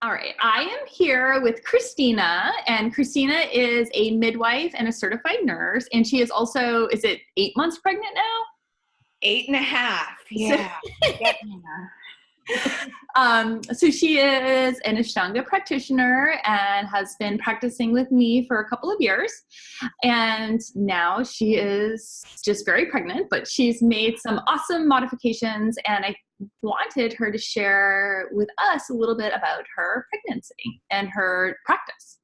All right, I am here with Christina, and Christina is a midwife and a certified nurse, and she is also, is it 8 months pregnant now? 8.5. So, Yeah. Yep. so she is an Ashtanga practitioner and has been practicing with me for a couple of years. And now she is just very pregnant, but she's made some awesome modifications. And I wanted her to share with us a little bit about her pregnancy and her practice.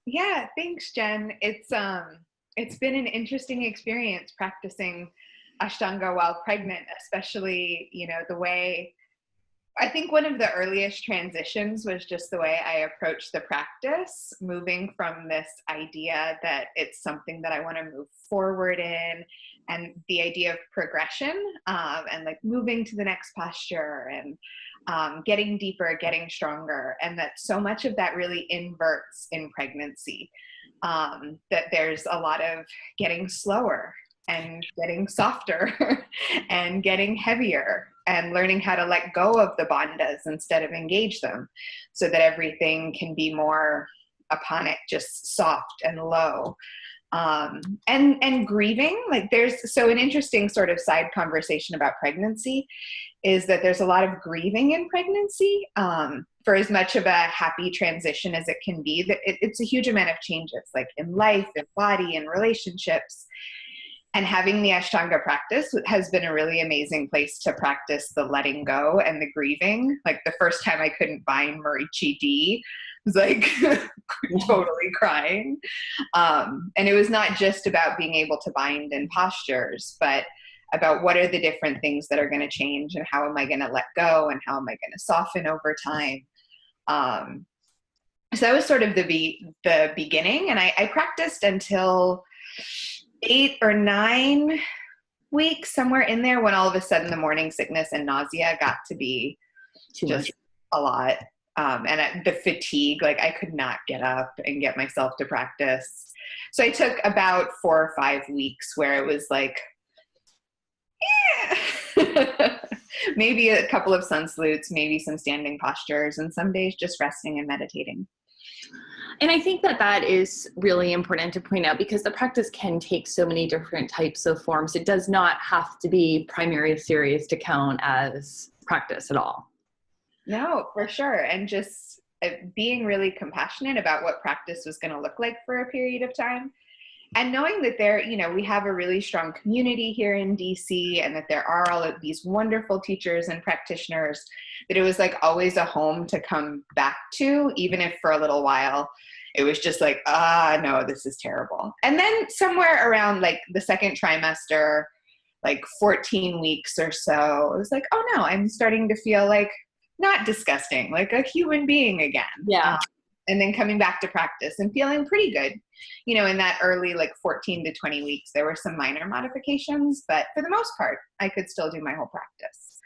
Yeah, thanks, Jen. It's been an interesting experience practicing Ashtanga while pregnant, especially, the way I think one of the earliest transitions was just the way I approached the practice, moving from this idea that it's something that I want to move forward in, and the idea of progression, and like moving to the next posture and getting deeper, getting stronger, and that so much of that really inverts in pregnancy. That there's a lot of getting slower and getting softer and getting heavier and learning how to let go of the bandhas instead of engage them, so that everything can be more aponic, just soft and low. And grieving, like so an interesting sort of side conversation about pregnancy is that there's a lot of grieving in pregnancy. For as much of a happy transition as it can be, that it's a huge amount of changes, like in life, in body, in relationships. And having the Ashtanga practice has been a really amazing place to practice the letting go and the grieving. Like the first time I couldn't bind Marichi D, I was like totally crying. And it was not just about being able to bind in postures, but about what are the different things that are going to change, and how am I going to let go, and how am I going to soften over time. So that was sort of the beginning. And I practiced until 8 or 9 weeks, somewhere in there, when all of a sudden the morning sickness and nausea got to be just a lot. And the fatigue, like I could not get up and get myself to practice. So I took about 4 or 5 weeks where it was like, maybe a couple of sun salutes, maybe some standing postures, and some days just resting and meditating. And I think that is really important to point out, because the practice can take so many different types of forms. It does not have to be primary series to count as practice at all. No, for sure. And just being really compassionate about what practice was going to look like for a period of time. And knowing that we have a really strong community here in DC, and that there are all of these wonderful teachers and practitioners, that it was like always a home to come back to, even if for a little while it was just like, no, this is terrible. And then somewhere around like the second trimester, like 14 weeks or so, it was like, oh no, I'm starting to feel like not disgusting, like a human being again. Yeah. And then coming back to practice and feeling pretty good. In that early, like 14 to 20 weeks, there were some minor modifications, but for the most part, I could still do my whole practice.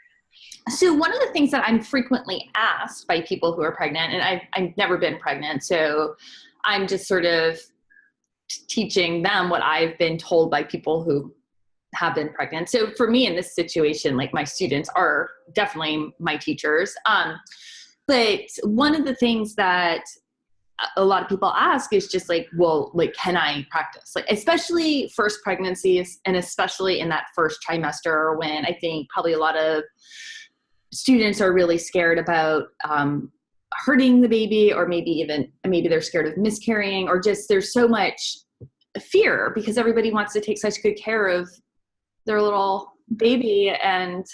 So one of the things that I'm frequently asked by people who are pregnant, and I've never been pregnant, so I'm just sort of teaching them what I've been told by people who have been pregnant. So for me in this situation, like my students are definitely my teachers. But one of the things that a lot of people ask is just like, well, like, can I practice? Like, especially first pregnancies, and especially in that first trimester, when I think probably a lot of students are really scared about hurting the baby, or maybe they're scared of miscarrying, or just there's so much fear because everybody wants to take such good care of their little baby. And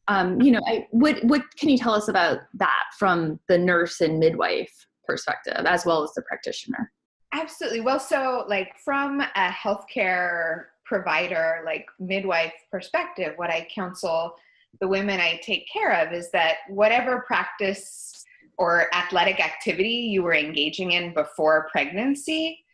what can you tell us about that from the nurse and midwife perspective, as well as the practitioner? Absolutely. Well, so like from a healthcare provider, like midwife perspective, what I counsel the women I take care of is that whatever practice or athletic activity you were engaging in before pregnancy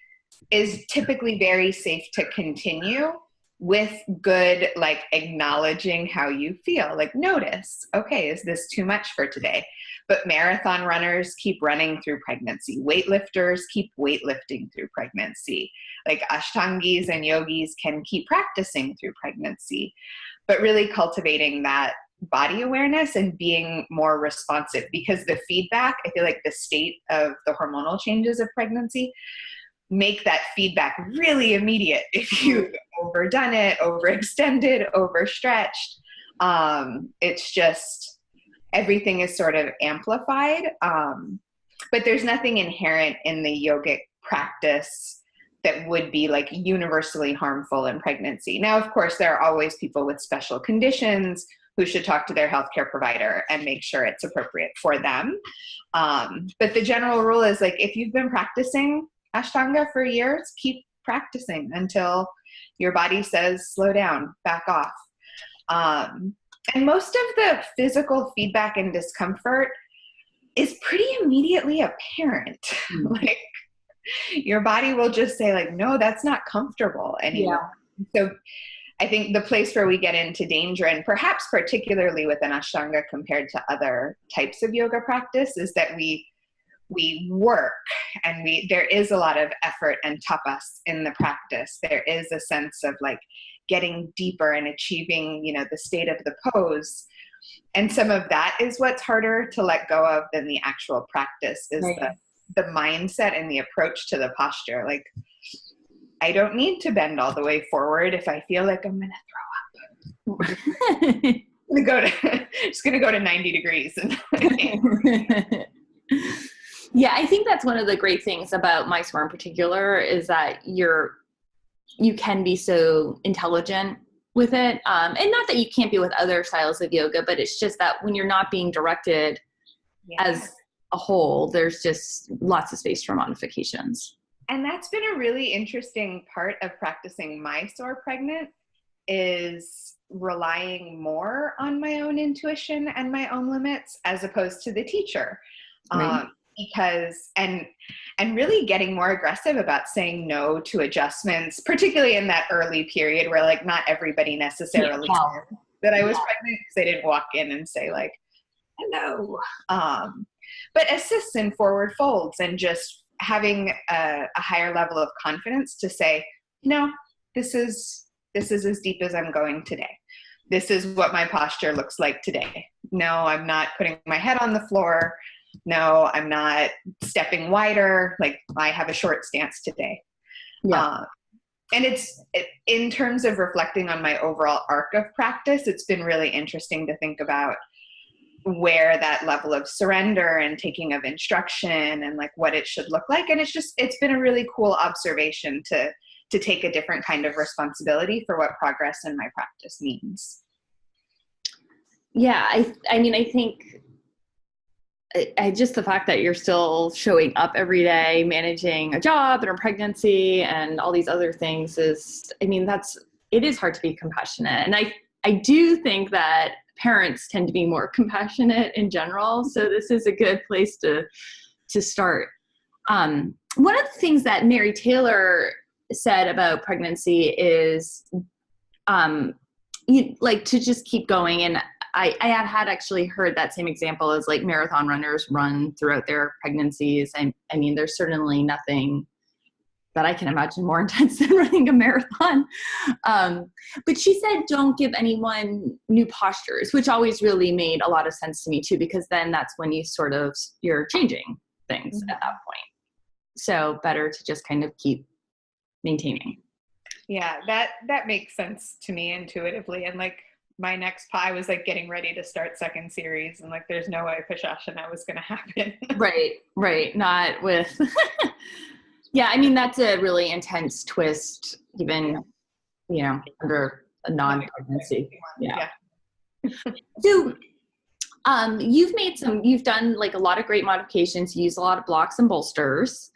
is typically very safe to continue, with good, like acknowledging how you feel, like notice, okay, is this too much for today? But marathon runners keep running through pregnancy. Weightlifters keep weightlifting through pregnancy. Like Ashtangis and yogis can keep practicing through pregnancy, but really cultivating that body awareness and being more responsive, because the feedback, I feel like the state of the hormonal changes of pregnancy make that feedback really immediate. If you've overdone it, overextended, overstretched, it's just, everything is sort of amplified. But there's nothing inherent in the yogic practice that would be like universally harmful in pregnancy. Now, of course, there are always people with special conditions who should talk to their healthcare provider and make sure it's appropriate for them. But the general rule is, like, if you've been practicing Ashtanga for years, keep practicing until your body says, slow down, back off. And most of the physical feedback and discomfort is pretty immediately apparent. Like, your body will just say, like, no, that's not comfortable anymore. Yeah. So I think the place where we get into danger, and perhaps particularly with an Ashtanga compared to other types of yoga practice, is that we work, and there is a lot of effort and tapas in the practice. There is a sense of like getting deeper and achieving, the state of the pose. And some of that is what's harder to let go of than the actual practice, is right. The mindset and the approach to the posture. Like, I don't need to bend all the way forward if I feel like I'm going to throw up. Just going to go to 90 degrees. Yeah, I think that's one of the great things about Mysore in particular, is that you can be so intelligent with it. And not that you can't be with other styles of yoga, but it's just that when you're not being directed as a whole, there's just lots of space for modifications. And that's been a really interesting part of practicing Mysore pregnant, is relying more on my own intuition and my own limits as opposed to the teacher. Right. Because, and really getting more aggressive about saying no to adjustments, particularly in that early period where like not everybody necessarily knew that I was pregnant, because they didn't walk in and say like, hello. But assists in forward folds, and just having a higher level of confidence to say, no, this is as deep as I'm going today. This is what my posture looks like today. No, I'm not putting my head on the floor. No, I'm not stepping wider. Like, I have a short stance today. Yeah. And in terms of reflecting on my overall arc of practice, it's been really interesting to think about where that level of surrender and taking of instruction and like what it should look like. And it's been a really cool observation to take a different kind of responsibility for what progress in my practice means. Yeah. I mean, I think just the fact that you're still showing up every day, managing a job and a pregnancy and all these other things it is hard to be compassionate. And I do think that parents tend to be more compassionate in general. So this is a good place to start. One of the things that Mary Taylor said about pregnancy is to just keep going. And I had actually heard that same example as like marathon runners run throughout their pregnancies. I mean, there's certainly nothing that I can imagine more intense than running a marathon. But she said, don't give anyone new postures, which always really made a lot of sense to me too, because then that's when you're changing things at that point. So better to just kind of keep maintaining. Yeah, that makes sense to me intuitively. And like, my next I was like getting ready to start second series, and like there's no way Pashashana was going to happen. Right. Not with, yeah, I mean, that's a really intense twist, even, under a non-pregnancy. Yeah. So you've done like a lot of great modifications. You use a lot of blocks and bolsters,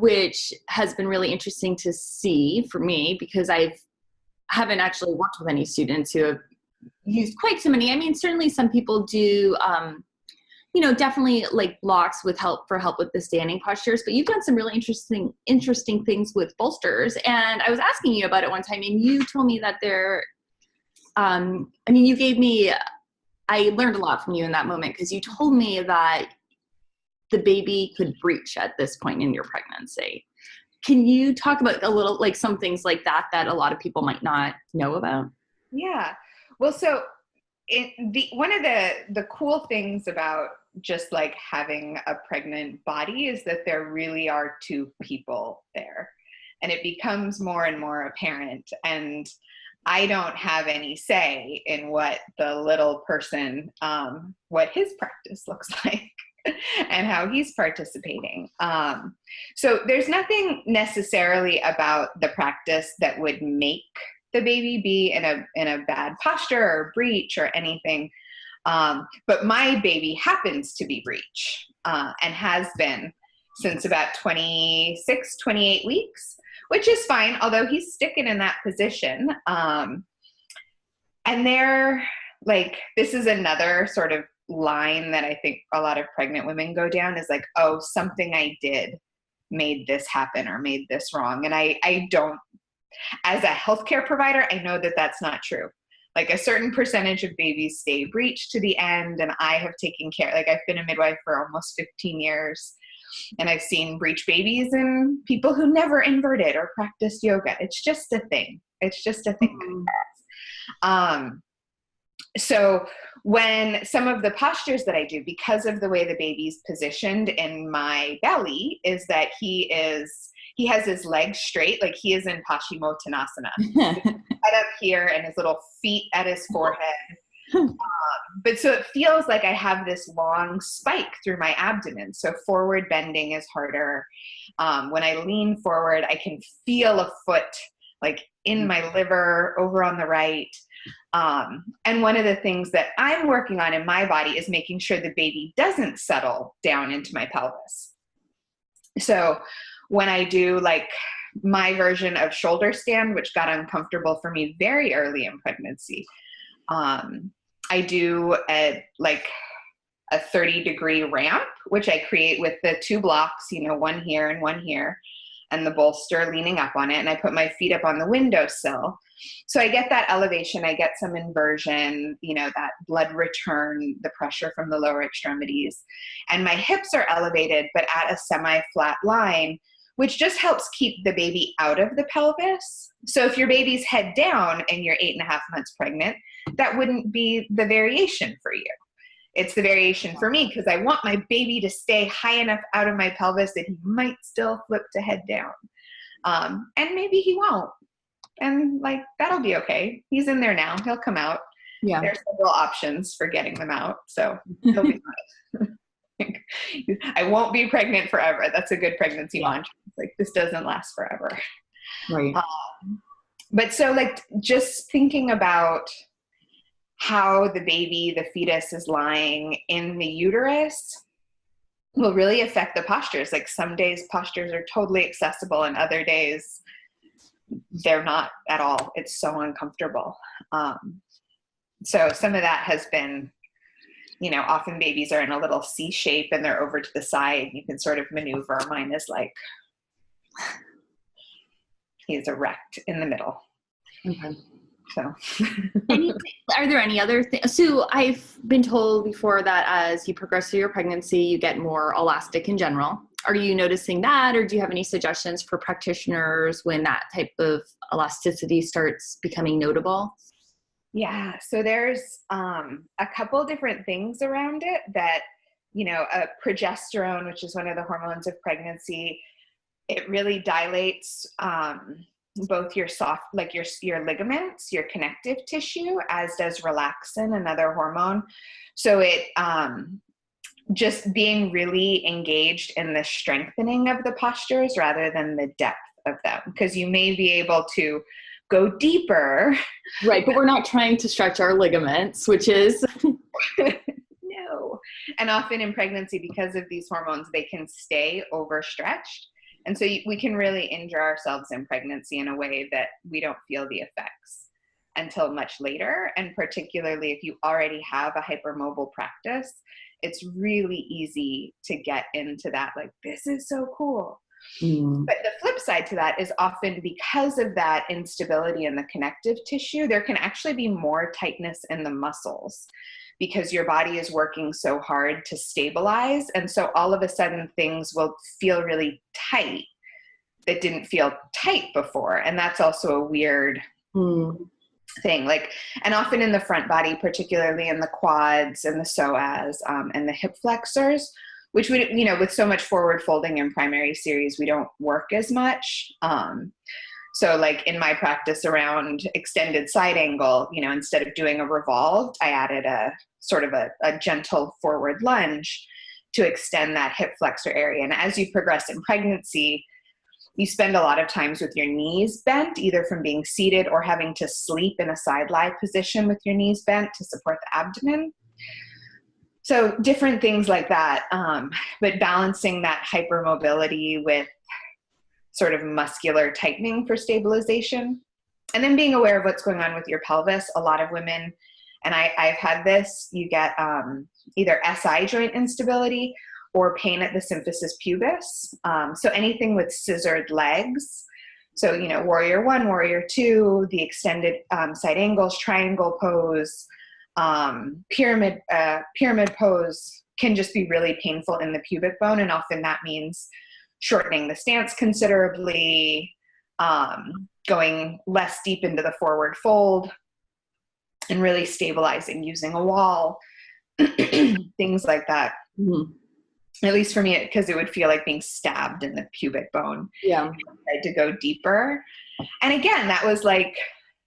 which has been really interesting to see for me, because I haven't actually worked with any students who have used quite so many. I mean, certainly some people do, definitely like blocks with help with the standing postures, but you've done some really interesting things with bolsters. And I was asking you about it one time, and you told me that I learned a lot from you in that moment, because you told me that the baby could breach at this point in your pregnancy. Can you talk about a little, like some things like that a lot of people might not know about? Yeah. Well, so one of the cool things about just like having a pregnant body is that there really are two people there, and it becomes more and more apparent. And I don't have any say in what the little person, what his practice looks like and how he's participating. So there's nothing necessarily about the practice that would make the baby be in a bad posture or breech or anything. But my baby happens to be breech, and has been since about 26, 28 weeks, which is fine, although he's sticking in that position. And they're like, this is another sort of line that I think a lot of pregnant women go down, is like, oh, something I did made this happen or made this wrong. And I don't, as a healthcare provider, I know that that's not true. Like a certain percentage of babies stay breech to the end, and I have taken care, like I've been a midwife for almost 15 years, and I've seen breech babies and people who never inverted or practiced yoga. It's just a thing. It's just a thing. So when some of the postures that I do, because of the way the baby's positioned in my belly, is that he has his legs straight, like he is in Paschimottanasana. Head up here and his little feet at his forehead. But so it feels like I have this long spike through my abdomen. So forward bending is harder. When I lean forward, I can feel a foot like in my liver over on the right. And one of the things that I'm working on in my body is making sure the baby doesn't settle down into my pelvis. So when I do like my version of shoulder stand, which got uncomfortable for me very early in pregnancy, I do a 30-degree ramp, which I create with the two blocks, one here and one here, and the bolster leaning up on it. And I put my feet up on the windowsill. So I get that elevation, I get some inversion, that blood return, the pressure from the lower extremities. And my hips are elevated, but at a semi-flat line, which just helps keep the baby out of the pelvis. So if your baby's head down and you're 8.5 months pregnant, that wouldn't be the variation for you. It's the variation for me, because I want my baby to stay high enough out of my pelvis that he might still flip to head down. And maybe he won't. And like, that'll be okay. He's in there now. He'll come out. Yeah. There's several options for getting them out. So he'll be fine. I won't be pregnant forever. That's a good pregnancy mantra. Like, this doesn't last forever. Right. But so like just thinking about how the baby, the fetus, is lying in the uterus will really affect the postures. Like some days postures are totally accessible, and other days they're not at all. It's so uncomfortable. So some of that has been, often babies are in a little C shape and they're over to the side. You can sort of maneuver. Mine is like, he's erect in the middle. Okay. So are there any other things? So I've been told before that as you progress through your pregnancy, you get more elastic in general. Are you noticing that, or do you have any suggestions for practitioners when that type of elasticity starts becoming notable? Yeah, so there's a couple different things around it that, progesterone, which is one of the hormones of pregnancy, it really dilates both your soft, like your ligaments, your connective tissue, as does relaxin, another hormone. So it just being really engaged in the strengthening of the postures rather than the depth of them, because you may be able to go deeper. Right, but we're not trying to stretch our ligaments, which is... No. And often in pregnancy, because of these hormones, they can stay overstretched. And so we can really injure ourselves in pregnancy in a way that we don't feel the effects until much later. And particularly if you already have a hypermobile practice, it's really easy to get into that, like, this is so cool. But the flip side to that is often because of that instability in the connective tissue, there can actually be more tightness in the muscles because your body is working so hard to stabilize. And so all of a sudden things will feel really tight that didn't feel tight before. And that's also a weird thing. Like, and often in the front body, particularly in the quads and the psoas, and the hip flexors, which we, with so much forward folding in primary series, we don't work as much. So like in my practice around extended side angle, instead of doing a revolved, I added a sort of a gentle forward lunge to extend that hip flexor area. And as you progress in pregnancy, you spend a lot of times with your knees bent, either from being seated or having to sleep in a side lie position with your knees bent to support the abdomen. So different things like that, but balancing that hypermobility with sort of muscular tightening for stabilization. And then being aware of what's going on with your pelvis. A lot of women, and I've had this, you get either SI joint instability or pain at the symphysis pubis. So anything with scissored legs. So, warrior one, warrior two, the extended side angles, triangle pose, pyramid pose can just be really painful in the pubic bone. And often that means shortening the stance considerably, going less deep into the forward fold, and really stabilizing using a wall, things like that. Mm-hmm. At least for me, because it would feel like being stabbed in the pubic bone. Yeah. I had to go deeper. And again, that was like,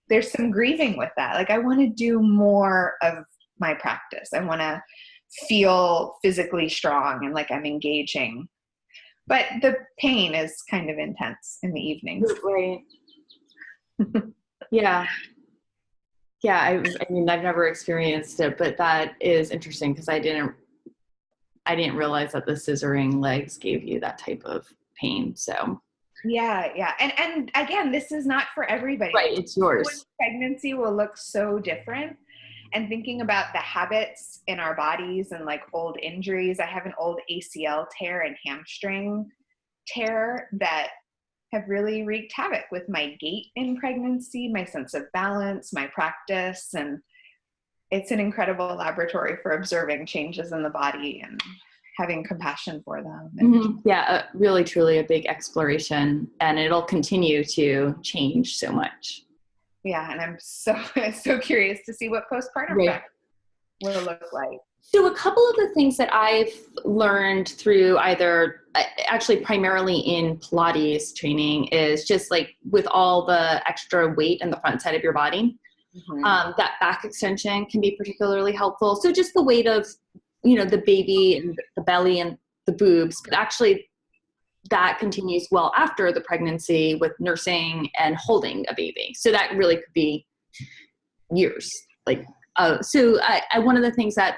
there's some grieving with that. Like, I want to do more of my practice. I want to feel physically strong and like I'm engaging. But the pain is kind of intense in the evenings. Right. Yeah. Yeah. I mean, I've never experienced it, but that is interesting because I didn't realize that the scissoring legs gave you that type of pain. So yeah. And again, this is not for everybody. Right. It's yours. Pregnancy will look so different. And thinking about the habits in our bodies and like old injuries, I have an old ACL tear and hamstring tear that have really wreaked havoc with my gait in pregnancy, my sense of balance, my practice. And it's an incredible laboratory for observing changes in the body and having compassion for them. Mm-hmm. Yeah, really, truly a big exploration, and it'll continue to change so much. Yeah, and I'm so curious to see what postpartum practice will look like. So a couple of the things that I've learned through either actually primarily in Pilates training is just like with all the extra weight in the front side of your body, that back extension can be particularly helpful. So just the weight of, the baby and the belly and the boobs, but actually that continues well after the pregnancy with nursing and holding a baby. So that really could be years. So one of the things that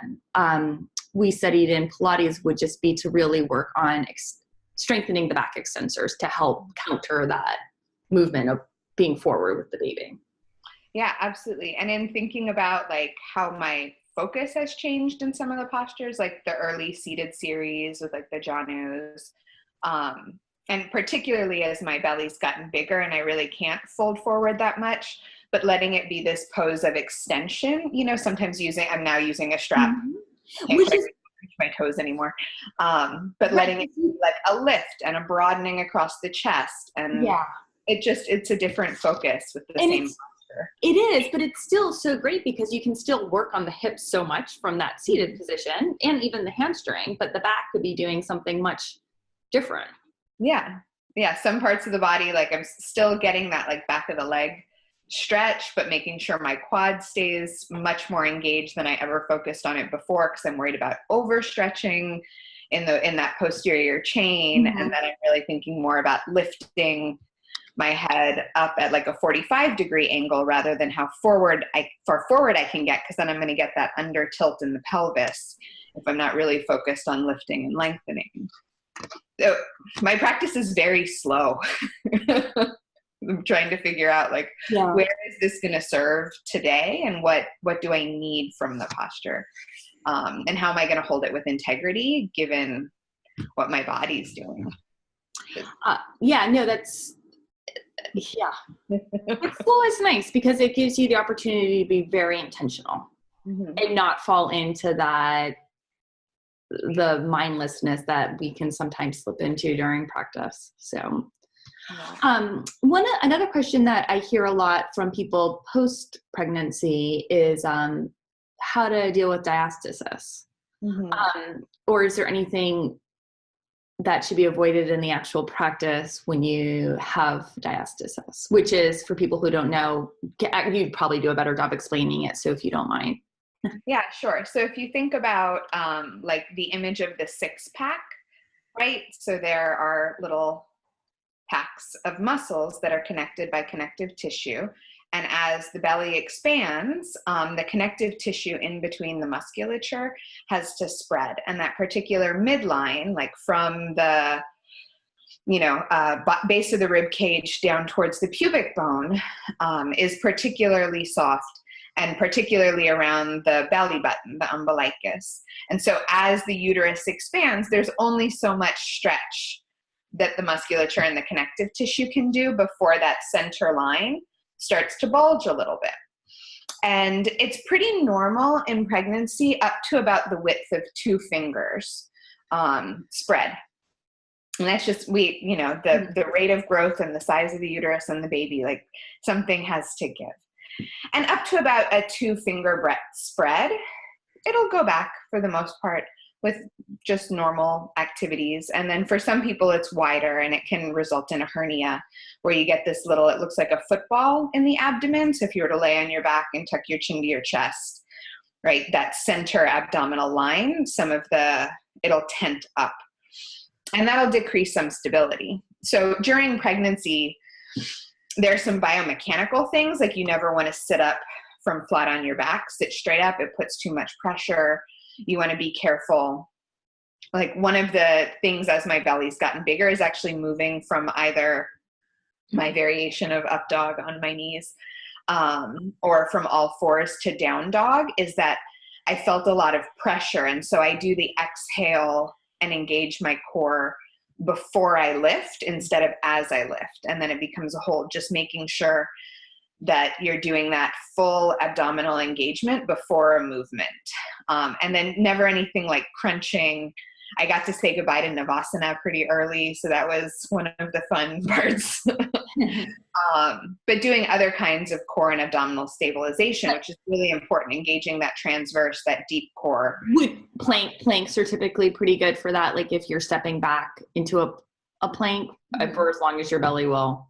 we studied in Pilates would just be to really work on strengthening the back extensors to help counter that movement of being forward with the baby. Yeah, absolutely. And in thinking about like how my focus has changed in some of the postures, like the early seated series with like the Janus, and particularly as my belly's gotten bigger and I really can't fold forward that much, but letting it be this pose of extension, sometimes I'm now using a strap. Which is my toes anymore. But letting it be like a lift and a broadening across the chest. And it's a different focus with the same posture. It is, but it's still so great because you can still work on the hips so much from that seated position and even the hamstring, but the back could be doing something much different. Yeah. Some parts of the body, like I'm still getting that like back of the leg stretch, but making sure my quad stays much more engaged than I ever focused on it before, because I'm worried about overstretching in that posterior chain. And then I'm really thinking more about lifting my head up at like a 45-degree angle rather than how far forward I can get, because then I'm going to get that under tilt in the pelvis if I'm not really focused on lifting and lengthening. So my practice is very slow. I'm trying to figure out where is this going to serve today, and what do I need from the posture, and how am I going to hold it with integrity given what my body's doing. Flow is nice because it gives you the opportunity to be very intentional and not fall into the mindlessness that we can sometimes slip into during practice. So Yeah. Another question that I hear a lot from people post-pregnancy is how to deal with diastasis. Or is there anything that should be avoided in the actual practice when you have diastasis, which is, for people who don't know, you'd probably do a better job explaining it. So if you don't mind. Yeah, sure. So if you think about like the image of the six pack, right? So there are little packs of muscles that are connected by connective tissue. And as the belly expands, the connective tissue in between the musculature has to spread. And that particular midline, like from the base of the rib cage down towards the pubic bone, is particularly soft, and particularly around the belly button, the umbilicus. And so as the uterus expands, there's only so much stretch that the musculature and the connective tissue can do before that center line starts to bulge a little bit. And it's pretty normal in pregnancy up to about the width of 2 fingers spread. And that's just, the rate of growth and the size of the uterus and the baby, like something has to give. And up to about a 2-finger breadth spread, it'll go back for the most part with just normal activities. And then for some people it's wider, and it can result in a hernia where you get this little, it looks like a football in the abdomen. So if you were to lay on your back and tuck your chin to your chest, right, that center abdominal line, it'll tent up, and that'll decrease some stability. So during pregnancy, there's some biomechanical things, like you never want to sit up from flat on your back. Sit straight up. It puts too much pressure. You want to be careful. Like one of the things as my belly's gotten bigger is actually moving from either my variation of up dog on my knees or from all fours to down dog, is that I felt a lot of pressure. And so I do the exhale and engage my core before I lift instead of as I lift. And then it becomes a hold, just making sure that you're doing that full abdominal engagement before a movement. And then never anything like crunching. I got to say goodbye to Navasana pretty early, so that was one of the fun parts. But doing other kinds of core and abdominal stabilization, which is really important, engaging that transverse, that deep core. Planks are typically pretty good for that. Like if you're stepping back into a plank for as long as your belly will.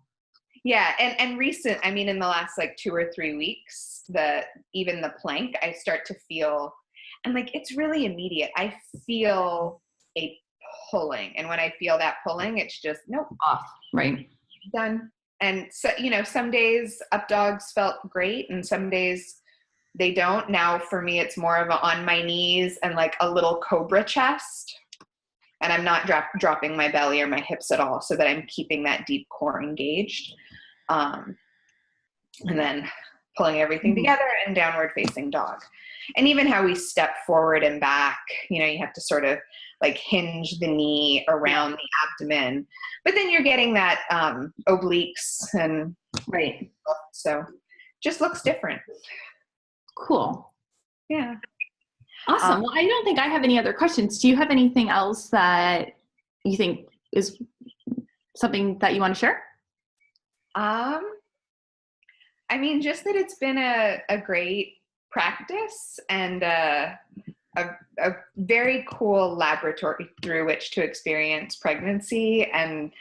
Yeah. And in the last like 2 or 3 weeks, even the plank, I start to feel, and like, it's really immediate. I feel a pulling. And when I feel that pulling, it's just, nope. Off. Right. Done. And so, some days up dogs felt great and some days they don't. Now for me, it's more of a on my knees and like a little cobra chest. And I'm not dropping my belly or my hips at all, so that I'm keeping that deep core engaged. And then pulling everything together and downward facing dog. And even how we step forward and back, you have to sort of like hinge the knee around the abdomen, but then you're getting that obliques and right. So just looks different. Cool. Yeah. Awesome. Well, I don't think I have any other questions. Do you have anything else that you think is something that you want to share? Just that it's been a great practice and a very cool laboratory through which to experience pregnancy. And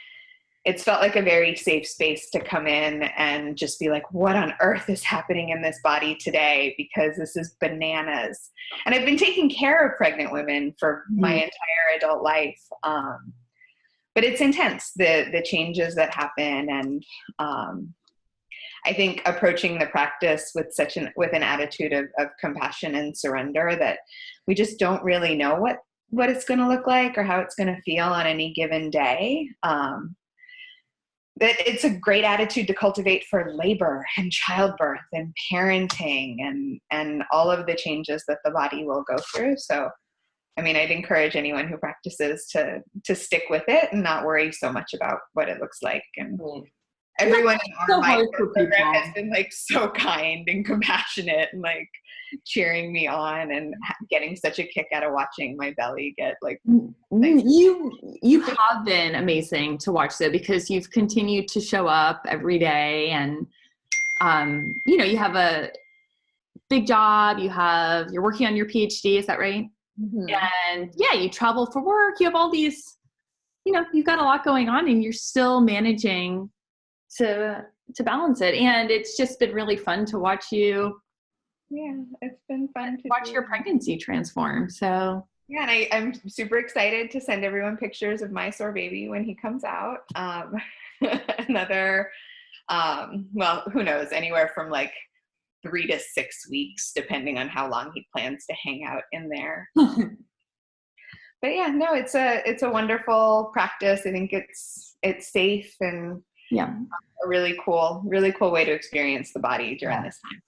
it's felt like a very safe space to come in and just be like, what on earth is happening in this body today? Because this is bananas. And I've been taking care of pregnant women for my entire adult life. But it's intense, the changes that happen. And I think approaching the practice with an attitude of compassion and surrender, that we just don't really know what it's going to look like or how it's going to feel on any given day. That it's a great attitude to cultivate for labor and childbirth and parenting and all of the changes that the body will go through. So, I'd encourage anyone who practices to stick with it and not worry so much about what it looks like. And everyone in our so hard for program people. has been like so kind and compassionate and like cheering me on and getting such a kick out of watching my belly get like you have been amazing to watch though, because you've continued to show up every day, and you know, you have a big job, you're working on your PhD, is that right? Mm-hmm. And yeah, you travel for work, you have all these, you know, you've got a lot going on, and you're still managing to balance it. And it's just been really fun to watch you. Yeah, it's been fun to watch your pregnancy transform. So yeah, and I'm super excited to send everyone pictures of my sore baby when he comes out. Another, well, who knows, anywhere from like 3 to 6 weeks, depending on how long he plans to hang out in there. But yeah, no, it's a wonderful practice. I think it's safe and yeah, a really cool way to experience the body during this time.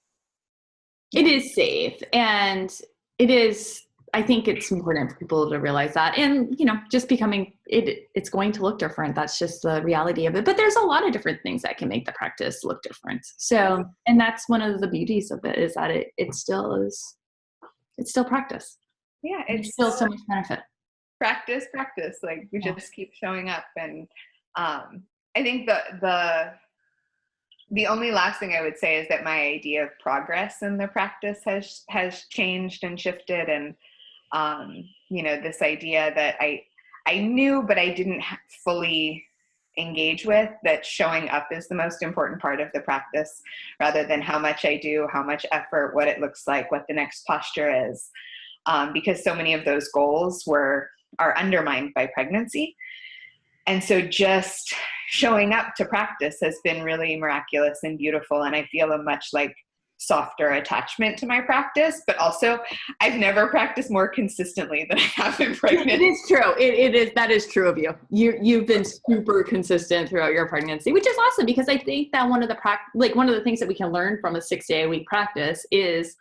It is safe, and it is, I think it's important for people to realize that. And, you know, just becoming it's going to look different. That's just the reality of it. But there's a lot of different things that can make the practice look different. So, and that's one of the beauties of it, is that it's still practice. Yeah, it's still so much benefit. Practice. Like we just keep showing up. And I think the only last thing I would say is that my idea of progress in the practice has changed and shifted. And, you know, this idea that I knew, but I didn't fully engage with, that showing up is the most important part of the practice, rather than how much I do, how much effort, what it looks like, what the next posture is. Because so many of those goals are undermined by pregnancy. And so just showing up to practice has been really miraculous and beautiful. And I feel a much like softer attachment to my practice, but also I've never practiced more consistently than I have been pregnant. It is true. That is true of you. You've been super consistent throughout your pregnancy, which is awesome, because I think that one of the things that we can learn from a 6-day-a-week practice is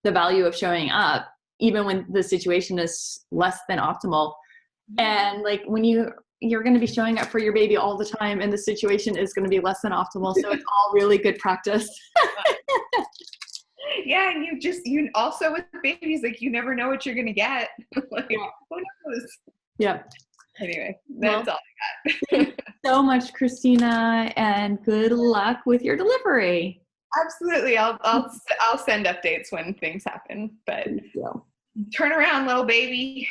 the value of showing up, even when the situation is less than optimal. And like when you're going to be showing up for your baby all the time, and the situation is going to be less than optimal. So it's all really good practice. Yeah. And you also with babies, like you never know what you're going to get. Like, who knows? Yeah. Anyway, that's all I got. Thank you so much, Christina, and good luck with your delivery. Absolutely. I'll send updates when things happen, but turn around, little baby.